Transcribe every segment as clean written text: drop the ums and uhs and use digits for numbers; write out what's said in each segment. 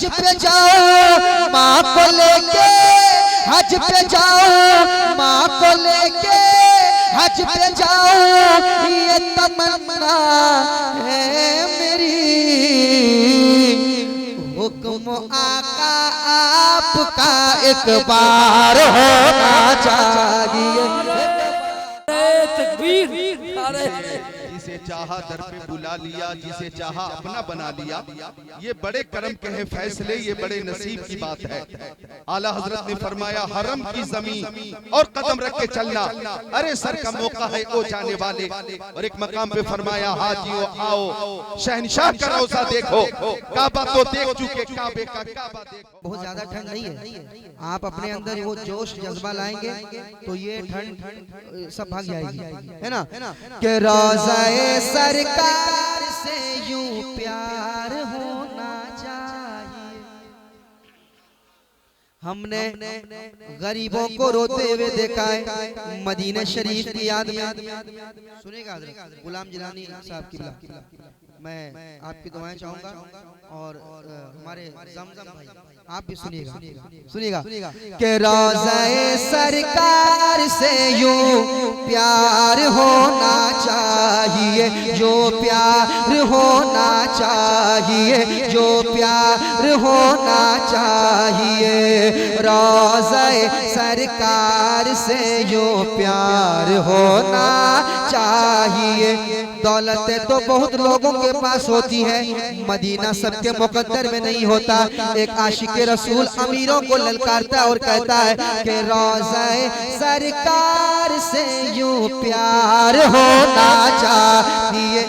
हज पे जाओ माँ को लेके, हज पे जाओ माँ को लेके, हज पे जाओ ये तमन्ना है मेरी। हुक्म आका आपका एक बार होना चाहिए। जिसे चाहा दर पे बुला लिया, जिसे चाहा अपना बना लिया। ये बड़े करम के हैं फैसले, ये बड़े नसीब की बात है। आला हजरत ने फरमाया हरम की जमीन और कदम रख के चलना, अरे सर का मौका है ओ जाने वाले। और एक मकाम पे फरमाया हाजियो आओ शहनशाह का रोजा देखो, काबा तो देख चुके, काबे का काबा देखो। बहुत ज्यादा ठंड नहीं है, आप अपने अंदर वो जोश जज्बा लाएंगे तो ये ठंड सब भाग जाएगी, है ना। कि रोज़ाए सरकार से यूं प्यार होना चाहिए। हमने गरीबों को रोते हुए देखा है मदीना शरीफ की याद में। सुनेगा गुलाम जिलानी साहब की मैं आपकी दुआएं चाहूंगा और हमारे जमजम भाई आप भी सुनिएगा कि रोज़ाए सरकार से यूं प्यार होना चाहिए, जो प्यार होना चाहिए, जो प्यार होना चाहिए। रोज़ाए सरकार से यूं प्यार होना चाहिए। दौलतें तो बहुत लोगों के पास होती है, मदीना सबके मुकद्दर में नहीं होता। एक आशिक रसूल अमीरों को ललकारता और कहता है कि रोज़ाए सरकार से यूं प्यार होना चाहिए,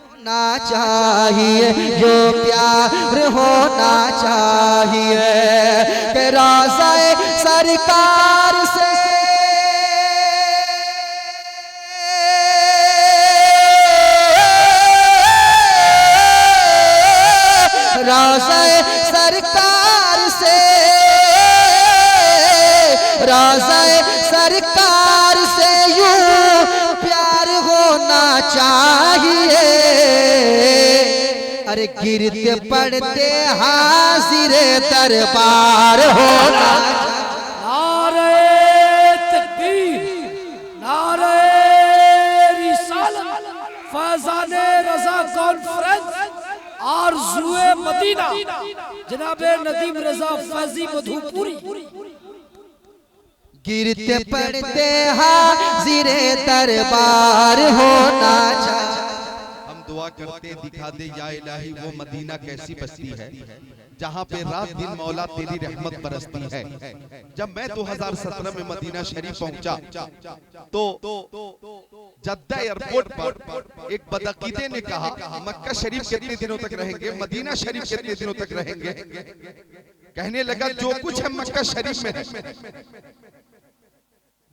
होना चाहिए, जो प्यार होना चाहिए। कि रोज़ाए सरकार से रोज़ाए सरकार से, रोज़ाए सरकार से यूं प्यार होना चाहिए। अरे गिरते पड़ते हाजिर दरबार होना। नारे तकबीर, नारे रिसालत, फैज़ाने रज़ा कॉन्फ्रेंस और जुए मदीना जनाबे नदीम रज़ा फैज़ी मधुपुरी। गिरते पड़ते हाजिर दरबार होना चाहिए। हम दुआ करते दिखा दे या इलाही वो मदीना कैसी बस्ती है जहाँ पे रात दिन मौला तेरी रहमत बरसती है। जब मैं 2017 में मदीना शरीफ पहुंचा तो जद्दा एयरपोर्ट पर एक बदअकीदे ने कहा मक्का शरीफ कितने दिनों तक रहेंगे, मदीना शरीफ कितने दिनों तक रहेंगे। कहने लगा जो कुछ है मक्का शरीफ में है।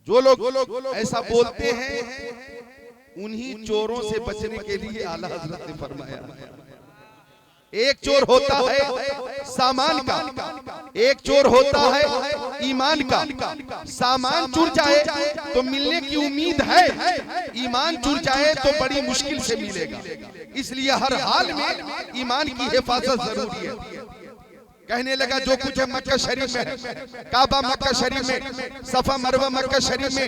जो लोग ऐसा बोलते हैं उन्हीं चोरों से बचने के लिए आला हजरत ने फरमाया एक चोर होता है सामान का, एक चोर होता है ईमान का। सामान चुर जाए तो मिलने की उम्मीद है, ईमान चुर जाए तो बड़ी मुश्किल से मिलेगा। इसलिए हर हाल में ईमान की हिफाजत जरूरी है। कहने लगा जो कुछ है मक्का शरीफ में है, काबा मक्का शरीफ में, सफा मरवा मक्का शरीफ में,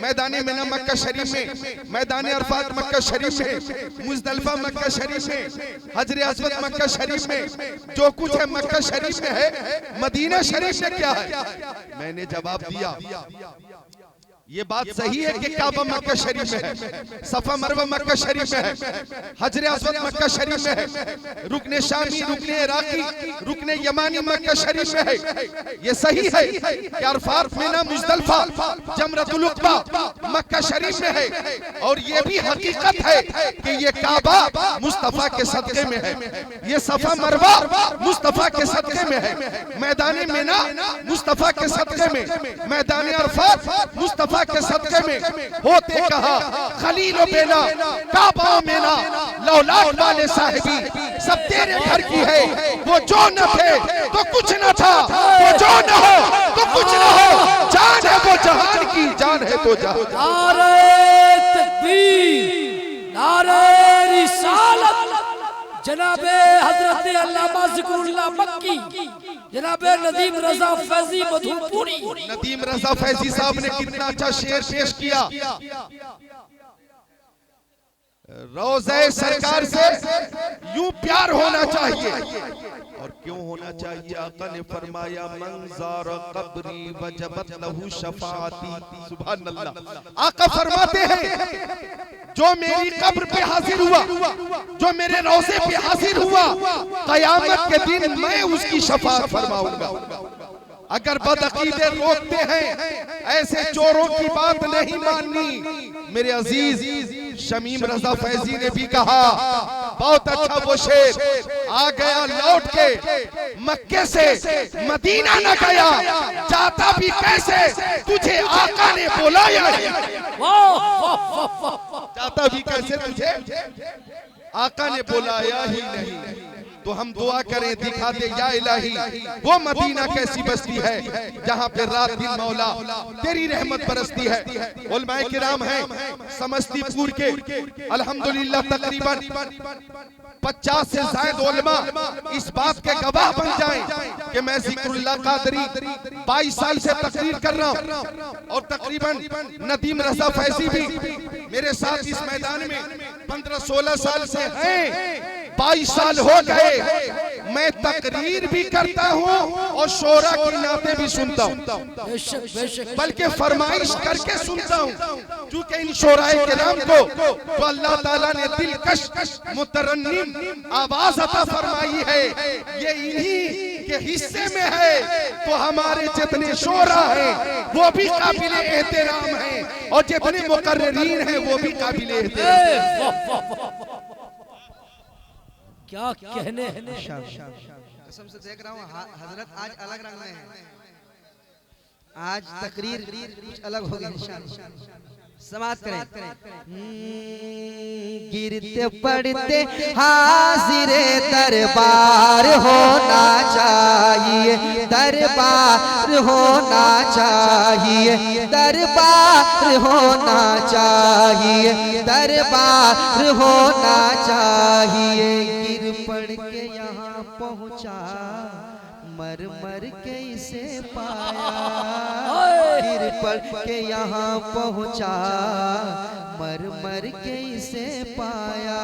मैदान मिना मक्का शरीफ में, मैदान अरफात मक्का शरीफ में, मुज़दलिफा मक्का शरीफ में, हजर अस्वद मक्का शरीफ में। जो कुछ है मक्का शरीफ में है, मदीना शरीफ में क्या है? मैंने जवाब दिया ये बात सही है कि काबा मक्का शरीफ में है, सफा मरवा मक्का शरीफ में है, हजर अस्वद मक्का शरीफ में है, रुकने शामी, रुकने इराकी, रुकने यमानी मक्का शरीफ में है। ये सही है कि अरफात मिना मुज़दलिफा जमरतुल उक़बा मक्का शरीफ में है। और ये भी हकीकत है कि ये काबा मुस्तफा के सदक़े में है, ये सफा मरवा मुस्तफा के सदक़े में है, मैदान मिना मुस्तफा के सदक़े में, मैदान अरफात मुस्तफा के सदक़े में। होते कहा खलील बेना काबा मेना लौलाद वाले साहिबी सब तेरे घर की है। वो जो न थे तो कुछ न था, वो जो न हो तो कुछ न हो। जान है वो जहान की, जान है तो जहान। नारे तकबीर, नारे रिसालत, जनाबे हजरत अल्लामा ज़िक्रुल्लाह मक्की, जनाबे नदीम रजा फैजी मधुपुरी। नदीम रजा फैजी साहब ने कितना अच्छा शेर पेश किया। रोज़े सरकार से यूं प्यार होना चाहिए। और क्यों होना चाहिए? आका ने फरमाया मंज़ार कब्री वजबत लहू शफाअती। सुभान अल्लाह। आका फरमाते हैं जो मेरी कब्र पे हाजिर हुआ, जो मेरे रोज़े पे हाजिर हुआ, क़यामत के दिन मैं उसकी शफाअत फरमाऊंगा। अगर बदअकीदे रोकते हैं, ऐसे चोरों की बात नहीं माननी। मेरे अजीज शमीम रजा फैजी ने भी कहा, बहुत अच्छा वो शेर, आ गया लौट के मक्के से, मदीना न गया, जाता भी कैसे, तुझे आका ने बुलाया। जाता भी कैसे, तुझे आका ने बुलाया ही नहीं। तो हम दुआ करें, दिखा दे या इलाही वो मदीना कैसी बस्ती है जहाँ पे रात दिन मौला तेरी रहमत बरसती है। उलमाए किराम हैं समस्तीपुर के, अल्हम्दुलिल्लाह तकरीबन 50 से ज्यादा उलमा इस बात के गवाह बन जाएं कि मैं ज़िक्रुल्लाह कादरी 22 साल से तकरीर कर रहा हूँ और तकरीबन नदीम रजा फैजी भी मेरे साथ इस मैदान में 15-16 साल से हैं। 22 साल हो गए मैं तकरीर भी करता हूँ और शोरा की नाते भी सुनता हूँ, बल्कि फरमाइश करके सुनता हूँ। क्योंकि इन शोराए किराम को तो अल्लाह ताला ने दिलकश मुतरन्निम आवाज अता फरमाई है, ये इन्हीं के हिस्से में है। तो हमारे जितने शोरा हैं वो भी काबिले एहतराम हैं और जितने मुकर्रिरीन हैं वो भी काबिले एहतराम। क्या कहने कसम से देख रहा हूँ हजरत आज अलग रंग में है। आज तकरीर कुछ अलग हो गई। समाप्त करें। गिरते पड़ते हाजिर दरबार होना चाहिए, दरबार होना चाहिए, दरबार होना चाहिए, दरबार होना चाहिए। गिर पड़ के यहाँ पहुँचा, मर मर के इसे पाया। गिर पड़ के यहाँ पहुँचा, मर मर के इसे पाया।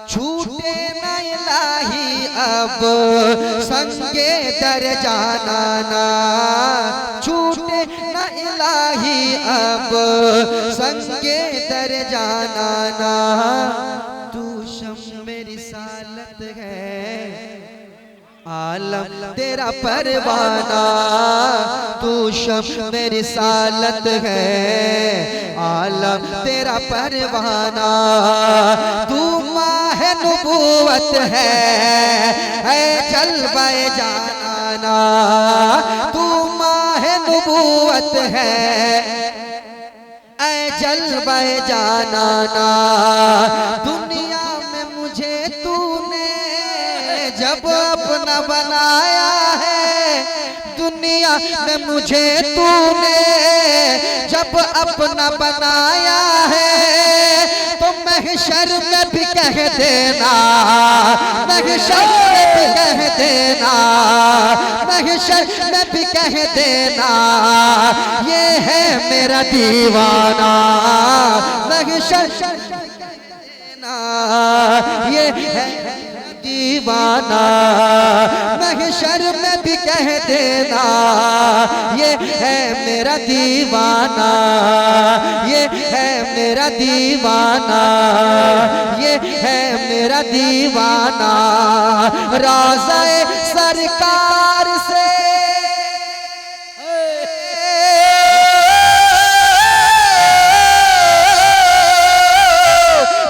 छूटे न इलाही अब संगे दर जाना ना, छूटे न इलाही अब संगे दर जाना ना। तू शम मेरी सालत है, आलम तेरा परवाना। तू शम मेरी सालत है, आलम तेरा परवाना। तू माह नबूवत है जलवाए जाना। तू माह नबूवत है जलवाए जाना ना। दुनिया में मुझे तूने जब अपना बनाया है, दुनिया में मुझे तूने जब अपना बनाया है, तो महशर में भी कह देना, महशर में भी कह देना, महशर में भी कह देना, ये है मेरा दीवाना। महशर देना, ये है दीवाना। महशर में भी कह देना, ये है मेरा दीवाना, ये है मेरा दीवाना, ये है मेरा दीवाना। राज़े सरकार से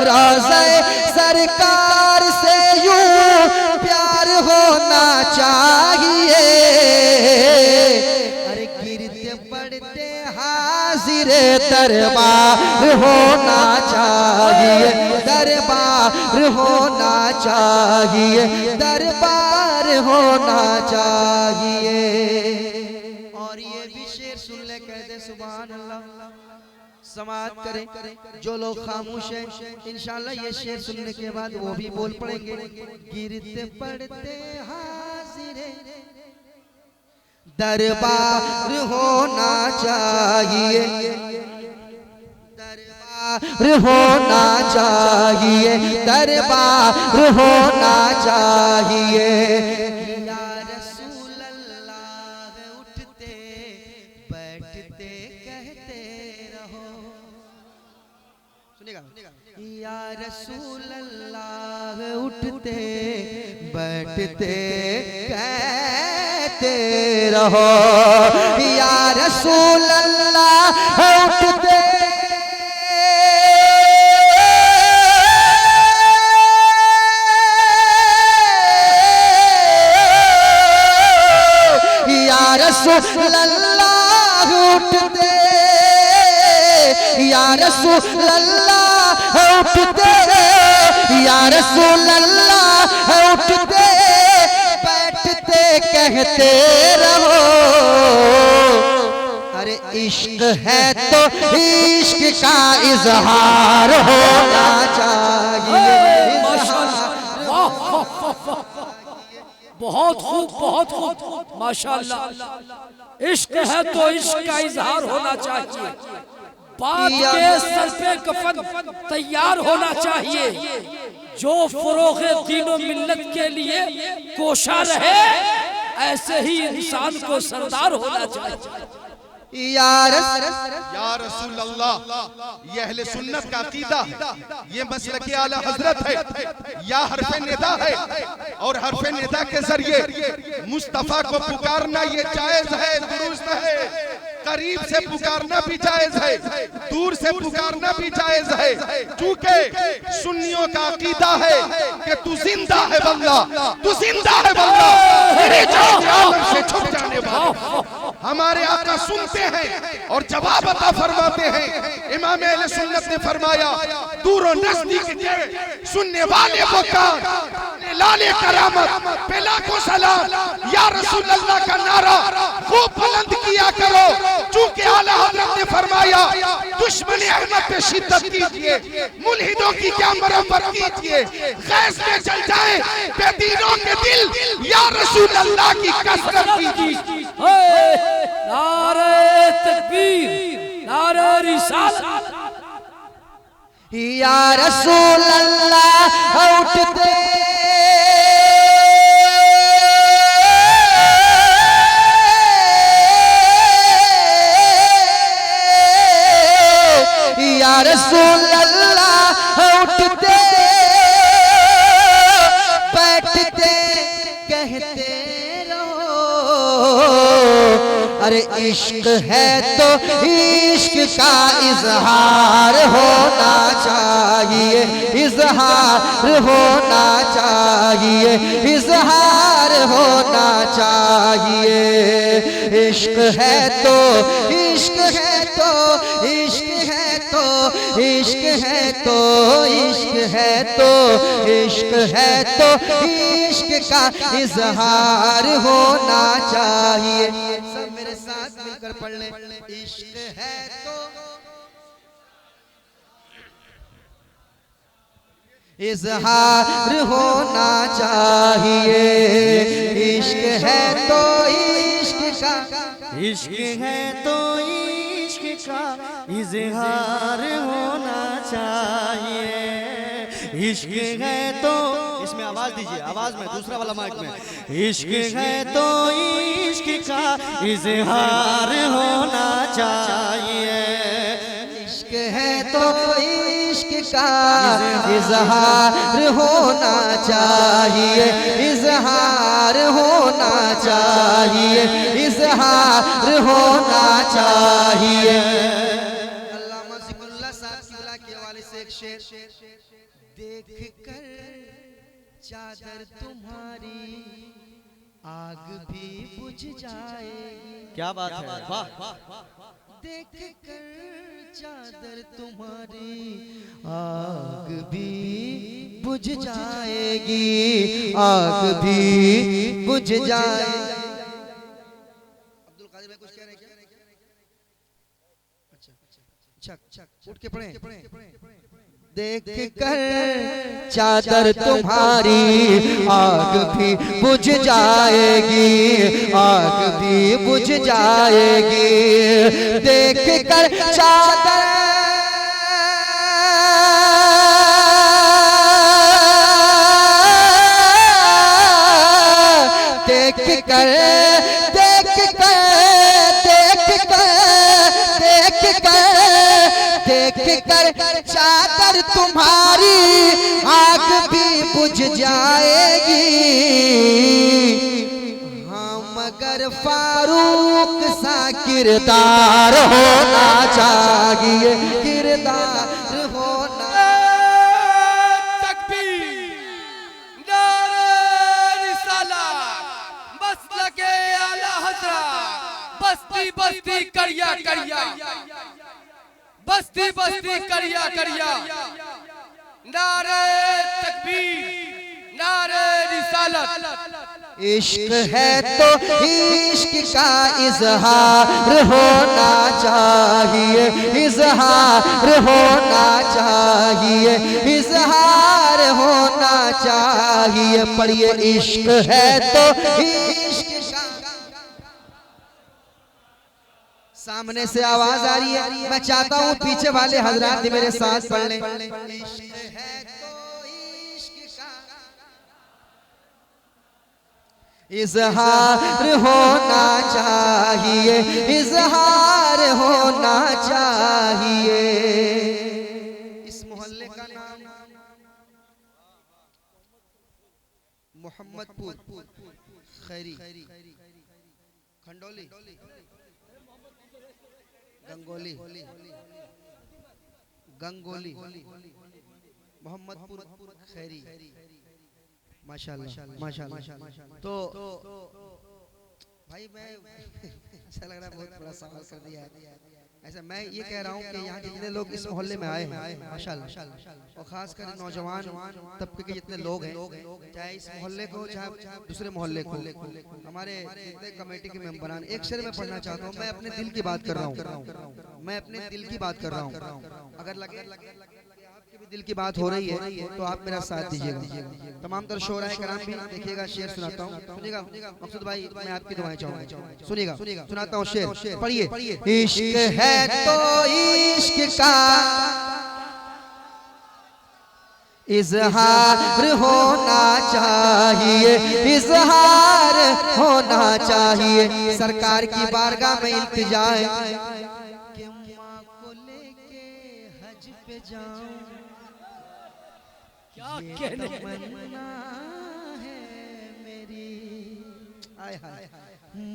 राज़े सरकार से यूं प्यार होना चाहिए। अरे गिरते पड़ते हाजिर दरबार होना चाहिए, दरबार होना चाहिए, दरबार होना चाहिए। और ये भी शेर सुन ले, कह दे सुभान अल्लाह, समाअत करें। जो लोग खामोश हैं इंशाल्लाह ये शेर सुनने के बाद वो भी बोल पड़ेंगे। गिरते पड़ते हाजिरे दरबार होना चाहिए, दरबार होना चाहिए, दरबार होना चाहिए। या रसूल अल्लाह उठते बैठते कहते रहो। सुनिएगा, या रसूल अल्लाह उठते बैठते कहते रहो। या रसूल अल्लाह उठते रसूल अल्लाह उठते, या रसूल अल्लाह उठते, या रसूल अल्लाह उठते बैठते कहते रहो। अरे इश्क है तो इश्क का इजहार होना चाहिए। बहुत खूब, बहुत खूब, माशाअल्लाह। इश्क है तो इश्क का इजहार होना चाहिए। बात के सर पे कफन तैयार होना चाहिए। जो फरोग़े दीनो मिल्लत के लिए कोशा रहे, ऐसे ही इंसान को सरदार होना चाहिए। या रसूल अल्लाह, ये अहले सुन्नत का अकीदा, ये मसलक आला हजरत है। या हरफ़े निदा है और हरफ़े निदा के जरिए मुस्तफ़ा को पुकारना ये जायज है, दुरुस्त है। करीब से पुकारना भी जायज है, दूर से पुकारना भी जायज है। क्योंकि सुन्नियों का अकीदा है कि तू जिंदा है बल्ला, तू जिंदा है बल्ला, तेरे आलम से छुप जाने वाले। हमारे आका सुनते हैं और जवाब अता फरमाते हैं। इमाम अहले सुन्नत ने फरमाया, दूर और नजदीक के सुनने वाले वो कान, लाले करामत पे लाखों सलाम। या रसूल अल्लाह का नारा वो बुलंद किया करो, चूंकि आला हज़रत ने फरमाया, दुश्मन अहमद पे शिद्दत कीजिए, मुल्हिदों की क्या मरम्मत कीजिए, गैस में जल जाए बेदीनों के दिल। या रसूल अल्लाह की कसरत कीजिए। नारे तकबीर, नारे रिसालत। या रसूल अल्लाह उठते, या रसूल अल्लाह उठते बैठते कहते रहो। अरे इश्क है तो इश्क का इजहार होना चाहिए, इजहार होना चाहिए, इजहार होना चाहिए। इश्क है तो इश्क है तो इश्क है तो इश्क है तो इश्क है तो इश्क है तो इश्क का इजहार होना चाहिए। सब मेरे साथ मिलकर पढ़ लें। इश्क है तो इजहार होना चाहिए, इश्क है तो इश्क का, इश्क है तो इश्क का इजहार होना चाहिए। इश्क है तो, इसमें आवाज दीजिए, आवाज में, दूसरा वाला माइक में। इश्क है तो इश्क का इजहार होना चाहिए। इश्क है तो इश्क का इजहार होना चाहिए, इजहार होना चाहिए, इजहार होना चाहिए। अल्लामा ज़िक्रुल्लाह साहब किबला के हवाले से एक शेर। देख कर चादर तुम्हारी आग भी बुझ जाएगी। क्या बात है, वाह। देख कर चादर तुम्हारी आग भी बुझ जाएगी, आग भी बुझ जाएगी। अब्दुल कादिर भाई कुछ कह रहे हैं क्या? अच्छा, उठ के पढ़े। देख कर चादर तुम्हारी आग भी बुझ जाएगी, आग भी बुझ जाएगी। देख कर चादर देख कर देख कर देख कर देख कर देख कर चादर तुम्हारी आग भी बुझ जाएगी। हाँ मगर फारूक सा किरदार होना चाहिए, किरदार होना। तकबीर, नारे रिसालत, मसलके आला हज़रत, बस्ती बस्ती करिया करिया, बस्ती बस्ती करिया करिया। नारे तकबीर, नारे रिसालत। इश्क है तो इश्क का इजहार होना चाहिए, इजहार होना चाहिए, इजहार होना चाहिए। पर ये इश्क है तो इश्क का। सामने से आवाज आ रही है, मैं चाहता हूँ पीछे वाले हजरात भी मेरे साथ पढ़ लें। इश्क है तो इश्क का इजहार होना चाहिए, इजहार होना चाहिए। इस मोहल्ले का नाम मोहम्मदपुर खैरी, खंडोली, गंगोली, गंगोली, मोहम्मदपुर खैरी। माशाल्लाह माशाल्लाह। तो भाई मैं अच्छा लग रहा है, बहुत बड़ा सवाल कर दिया है। ऐसा मैं ये कह रहा हूँ कि यहाँ के जितने लोग इस मोहल्ले में आए हैं माशाल्लाह, और खासकर नौजवान तबके के जितने लोग हैं, चाहे इस मोहल्ले को चाहे दूसरे मोहल्ले को, हमारे जितने कमेटी के मेंबरान, एक शेर में पढ़ना चाहता हूँ। मैं अपने दिल की बात कर रहा हूँ, मैं अपने दिल की बात कर रहा हूँ। अगर लगे आपकी भी दिल की बात हो रही है तो आप मेरा साथ दीजिएगा। तमाम तर शोरा है कराम भी देखिएगा, शेर सुनाता हूँ, सुनिएगा। मकसूद भाई मैं आपकी दुआएं चाहूंगा, सुनिएगा, सुनाता हूँ शेर, पढ़िए। इश्क है तो इश्क का इजहार होना चाहिए, इजहार होना चाहिए। सरकार की बारगाह में इल्तिजा है कि माँ को लेके हज पे जाऊं, क्या कहने तमन्ना है मेरी। आय हाय,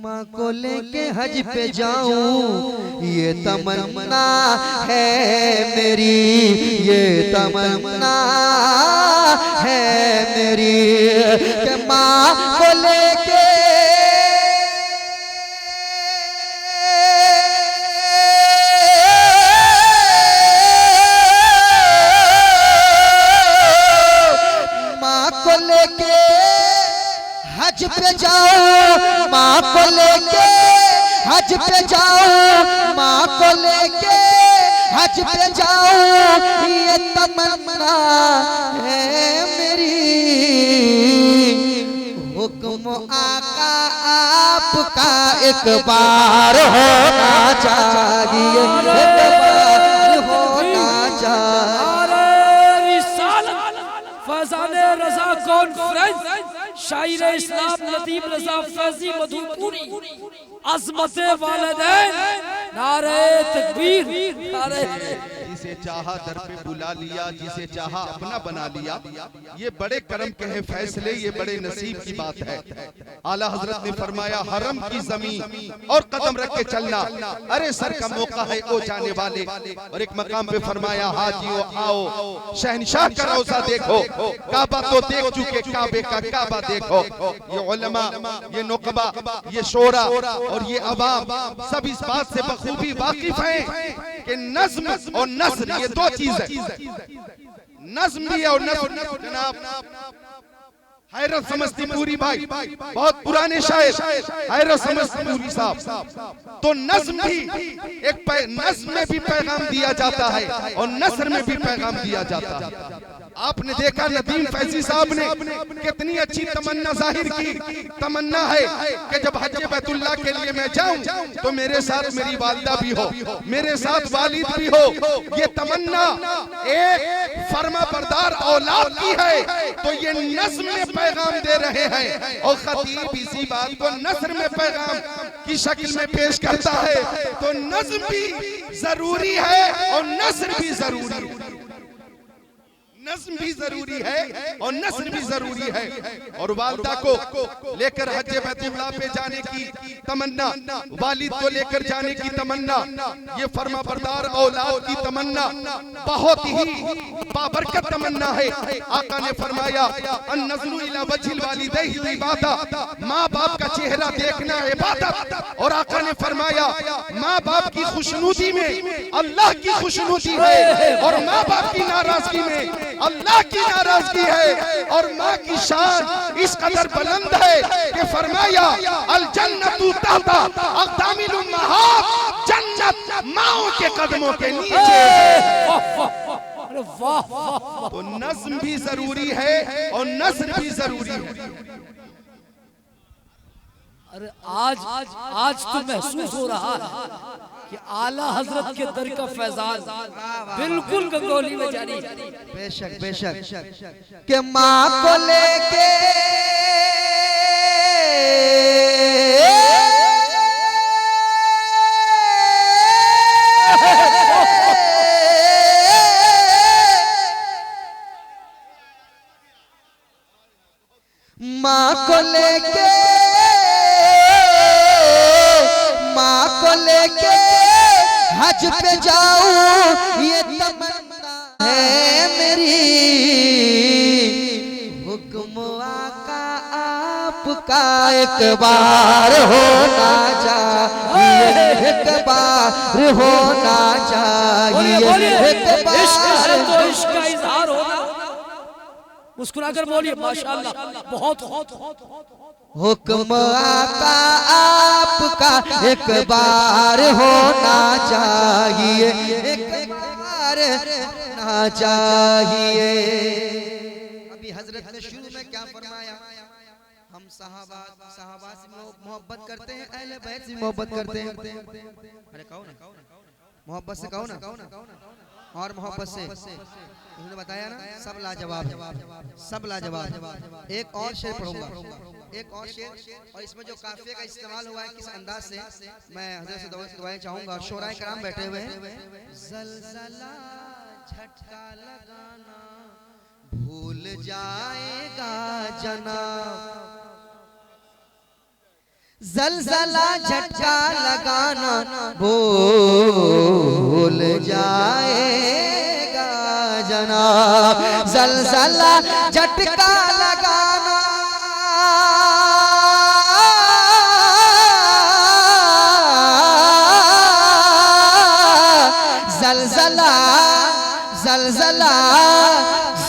माँ को लेके हज पे जाऊं, ये तमन्ना है मेरी, ये तमन्ना है मेरी कि माँ को लेके हज पे जाओ, माँ को लेके हज पे जाओ, माँ को लेके हज पे जाओ, ये तमन्ना है मेरी। हुक्म आका आपका एक बार होना चाहिए, एक बार होना चाहिए। फैज़ाने रज़ा कॉन्फ्रेंस, शायर इस्लाम लतीफ रज़ा फैज़ी मधुपुरी, अज़मते वालिदैन, नारे तकबीर, नारे। जिसे चाहा दर पे बुला लिया, जिसे चाहा अपना बना लिया। ये बड़े करम के हैं फैसले, ये बड़े नसीब की बात है। आला हजरत ने फरमाया हरम की जमीन और कदम रख के चलना, अरे सर का मौका है ओ जाने वाले। और एक मकाम पे फरमाया हाजियो आओ, शहनशाह का रोज़ा देखो, काबा तो देख चुके, काबे का काबा देखो। ये उलमा, ये नुकबा, ये शोरा और ये अवाम सब इस बात से बखूबी वाकिफ हैं कि नज़्म और नस्र ये दो चीज है। नज़्म भी है और नस्र। जनाब हैरत समस्तीपुरी भाई, बहुत पुराने शायर हैरत समस्तीपुरी साहब। तो नज़्म भी एक नज़्म में भी पैगाम दिया जाता है और नसर में भी पैगाम दिया जाता है। आपने देखा नदीम फैजी साहब ने कितनी अच्छी तमन्ना जाहिर की। तमन्ना है कि जब हज बैतुल्लाह के लिए मैं जाऊं तो मेरे साथ मेरी वालिदा भी हो, मेरे साथ वालिद भी हो। ये तमन्ना एक फर्मा बरदार औलाद की है, तो ये नज़्म में पैगाम दे रहे हैं और खतीब इसी बात को नसर में पैगाम की शक्ल में पेश करता है। तो नज़्म भी जरूरी है और नसर भी जरूरी है। नज़्म भी जरूरी है और नसर भी जरूरी है। और वालिदा को लेकर हज बैतुल्लाह पे जाने की तमन्ना, वालिद को लेकर जाने की तमन्ना, ये फर्मा बरदार औलाद की तमन्ना बहुत ही बाबरकत तमन्ना है। आका ने फरमाया अन-नज़्रु इला वज्हिल वालिदैहि इबादत, माँ बाप का चेहरा देखना इबादत। और आका ने फरमाया माँ बाप की खुशनुदी में अल्लाह की खुशनुदी है और माँ बाप की नाराजगी में अल्लाह की नाराजगी है। और माँ की शान इस कदर बुलंद है कि फरमाया अल जन्नतु तहता अक़दामिल उम्महात, जन्नत माओ के कदमों के नीचे। तो नज़्म भी जरूरी है और नसर भी जरूरी है। अरे आज तो महसूस हो रहा है कि आला हजरत के दर का फैजान बिल्कुल गंगोली में जारी। बेशक बेशक के माँ को लेके माँ को लेके हज पे जाऊं ये तमन्ना है मेरी। हुक्म आका आपका एक बार होना चाहिए, एक बार होना चाहिए, एक बार। तो इश्क का इजहार होना। मुस्कुराकर बोलिए माशाअल्लाह। बहुत हुक्म आका आपका एक बार होना चाहिए, एक बार होना चाहिए। अभी हजरत ने शुरू में क्या फरमाया? हम सहाबा से मोहब्बत करते हैं, अहले बैत से मोहब्बत करते हैं। अरे कहो ना, मोहब्बत से कहो ना। और मोहब्बत से उन्होंने बताया ना, सब लाजवाब है, सब लाजवाब। एक और शेर पढ़ूंगा, एक और शेर, और इसमें जो काफिये का इस्तेमाल हुआ है किस अंदाज से, मैं हज़रत से दुआएं चाहूंगा। शोराए कराम बैठे हुए हैं। ज़लज़ला झटका लगाना भूल जाएगा जनाब, ज़लज़ला झटका लगाना भूल जाएगा जनाब, ज़लज़ला झटका लगाना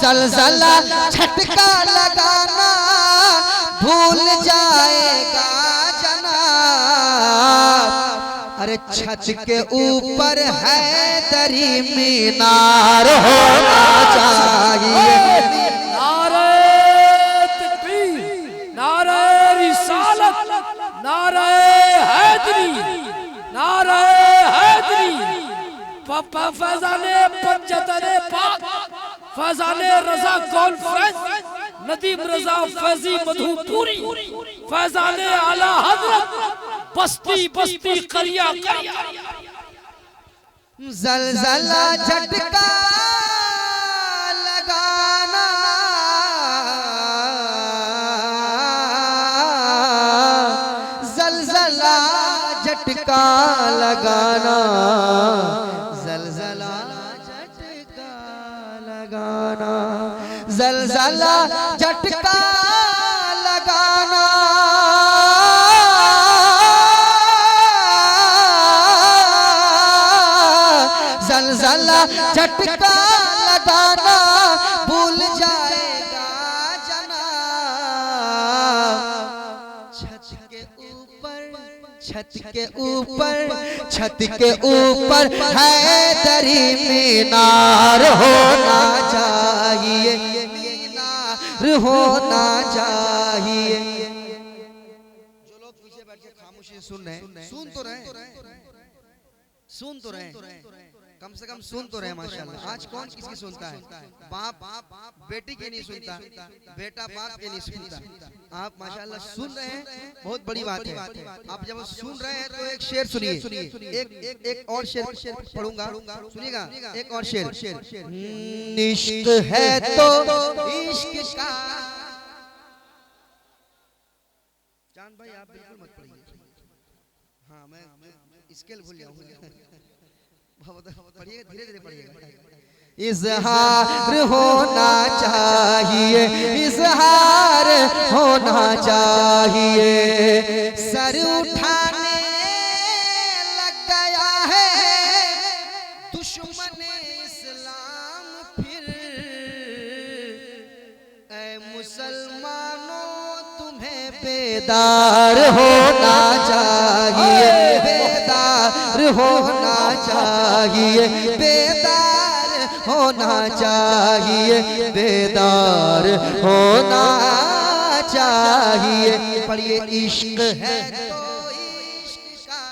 ज़लज़ला झटका लगाना भूल जाएगा जनाब। अरे छत के ऊपर हैदरी मीनार होना चाहिए। नारे तकबीर, नारे रिसालत, नारे हैदरी, नारे हैदरी। फैज़ाने पंजतने पाक, फैज़ाने रज़ा कॉन्फ्रेंस, नदीम रज़ा फैज़ी मधुपुरी, फैज़ाने आला हज़रत बस्ती बस्ती करिया करिया। ज़लज़ला झटका लगाना ज़लज़ला झटका लगाना, ज़लज़ला झटका लगाना, ज़लज़ला झटका लगाना। ज़लज़ला झटका लगाना भूल जाएगा जनाब। छत के ऊपर हैदरी मीनार होना चाहिए, मीनार होना चाहिए। जो लोग पीछे बैठ के खामोशी से सुन रहे हैं, सुन तो रहे, कम से कम सुन तो रहे माशाल्लाह। आज कौन किसकी सुनता है? बाप बेटी की नहीं सुनता, बेटा बाप की नहीं सुनता। आप माशाल्लाह सुन रहे हैं, बहुत बड़ी बात है। आप जब सुन रहे हैं तो एक शेर सुनिए, एक और शेर पढ़ूंगा, सुनिएगा। एक और शेर। इश्क है तो इश्क का, चांद भाई आप बिल्कुल मत पढ़िए। हाँ मैं स्केल भूल जाऊंगा, पढ़िएगा, धीरे धीरे पढ़िएगा। इजहार होना चाहिए, इजहार होना चाहिए। सर उठाने लग गया है दुश्मन इस्लाम फिर, ऐ मुसलमानों तुम्हें बेदार होना चाहिए, बेदार होना चाहिए, बेदार होना चाहिए, बेदार होना चाहिए। पढ़िए, इश्क है तो इश्क का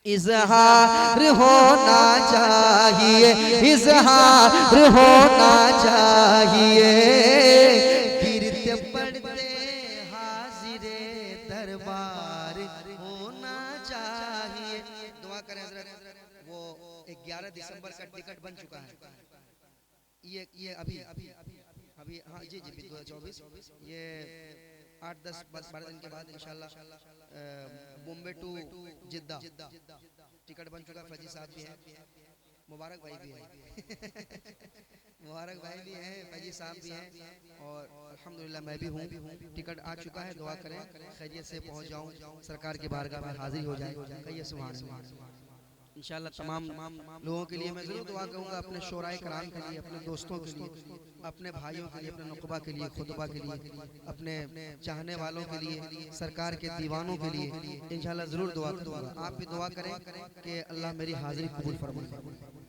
इजहार होना चाहिए, इजहार होना चाहिए। गिरते पड़ते हाजिरे दरबार होना चाहिए। दुआ करें हज़रत, वो 11 दिसंबर का टिकट बन चुका है। ये अभी हाँ जी 2024, ये 8-10-12 दिन के बाद इंशाल्लाह मुंबई टू जिद्दा टिकट बन चुका। फैजी साहब भी हैं, मुबारक भाई भी है मुबारक भाई भी हैं, फैजी साहब भी हैं, और अल्हम्दुलिल्लाह मैं भी हूँ। टिकट आ चुका है, दुआ करें खैरियत से पहुँच जाऊँ, सरकार की बारगाह में हाजिर हो जाए। कहिए सुभान अल्लाह। इंशाल्लाह तमाम लोगों के लिए मैं ज़रूर दुआ करूँगा, अपने शोराए कराम के लिए, अपने दोस्तों के लिए, अपने भाइयों के लिए, अपने नुकबा के लिए, खुतबा के लिए, अपने चाहने वालों के लिए, सरकार के दीवानों के लिए इंशाल्लाह ज़रूर दुआ करूँगा। आप भी दुआ करें कि अल्लाह मेरी हाज़िरी कबूल फरमाए।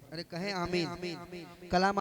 अरे कहें आमीन। कलाम